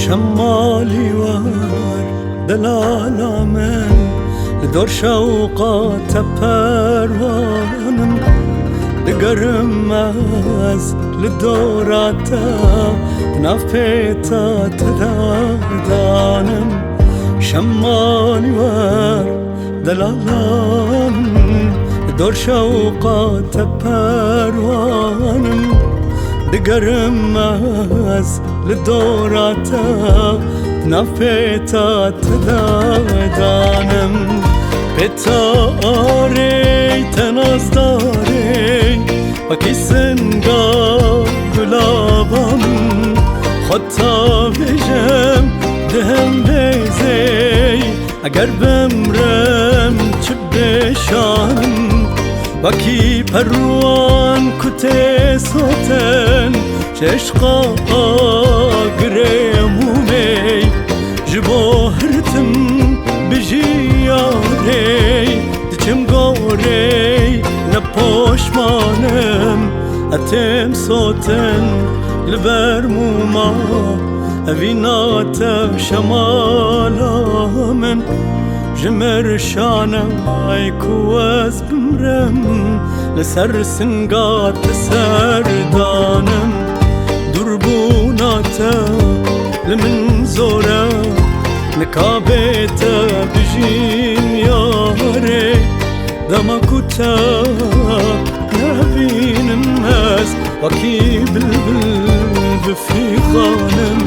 شمالي ور دلالا من لدور شوقات پروانم دگرم از لدوراتا نفیتا تدادانم شمالي ور دلالا من لدور شوقات پروانم دگرم از لدوراتا نفیتا تدادانم پتا آری تناز داری وکی سنگا گلابم خودتا بجم دهم بیزی اگر بمرم چه بشانم وکی پروان کته سوتن چشقا گریمومی جبو هرتم بجیاری دچم گوری نپوشمانم اتم سوتن لبرموما اوینات شمالا من جمر شانه کوز بمرم لسر سنگات سردانم دربونات لمن زورا نکابت بجین یاره دما کتا نبینم از وکی بلبل بفیقانم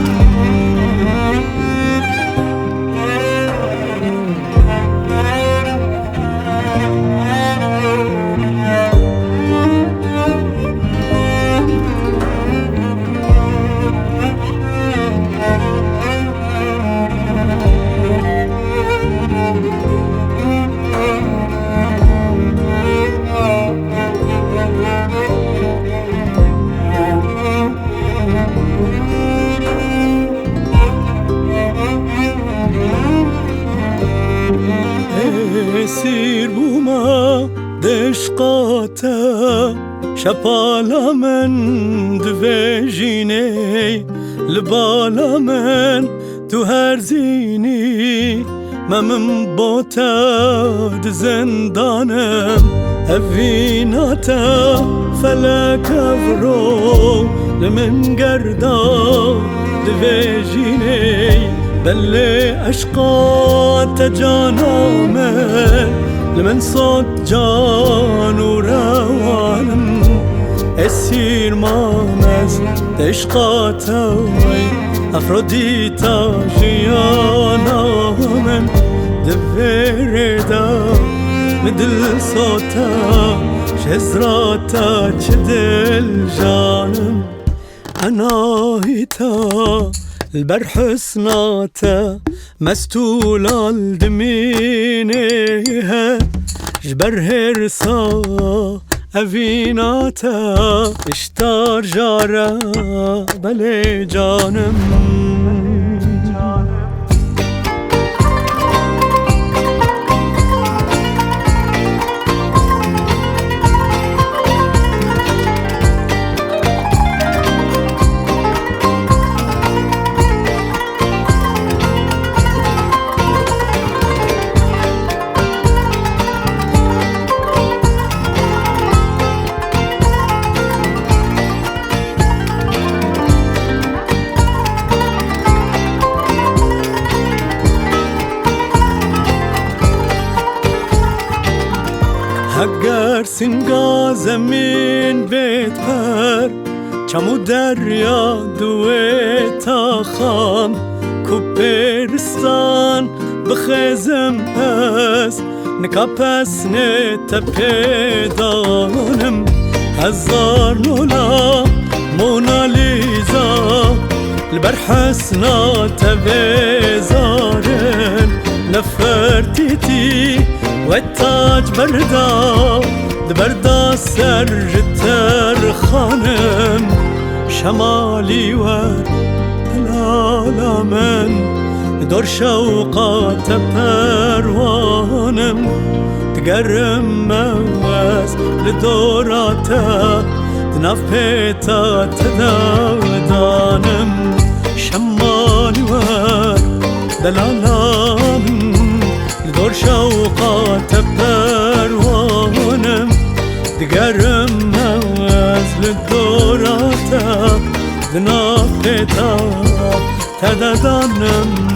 سیر بوما دشقاتا شپالا من دویجینی لبالا من تو هر زینی ممم باتا دزندانم اویناتا فلک افرو لمن گردا دویجینی بلي عشقات جانومه لمن صوت جان وروانم اسير مامز تشقاتوي افروديتا جيانا من دفيردا مدل صوتا شزراتا جدل جانم انا هيتا البرح صناتا مستولة الدمينيها جبر هرسا أفيناتا اشتار جارا بلي جانم اگر سنگا زمین بیت پر چمو دریا دویتا خام کوپرستان بخزم پس نکا پس نتا پیدانم هزار لولا مونالیزا لبر حسنات بزارن نفرتيتي والتاج بردا دبردا سر خانم شمالي ودلالا من دور شوقات پروانم تقرم موز لدوراتا دناف بيتا تدودانم شمالي دلالام لدور شوقات پروانم دگرم موز لدوراتا دناقتا تددانم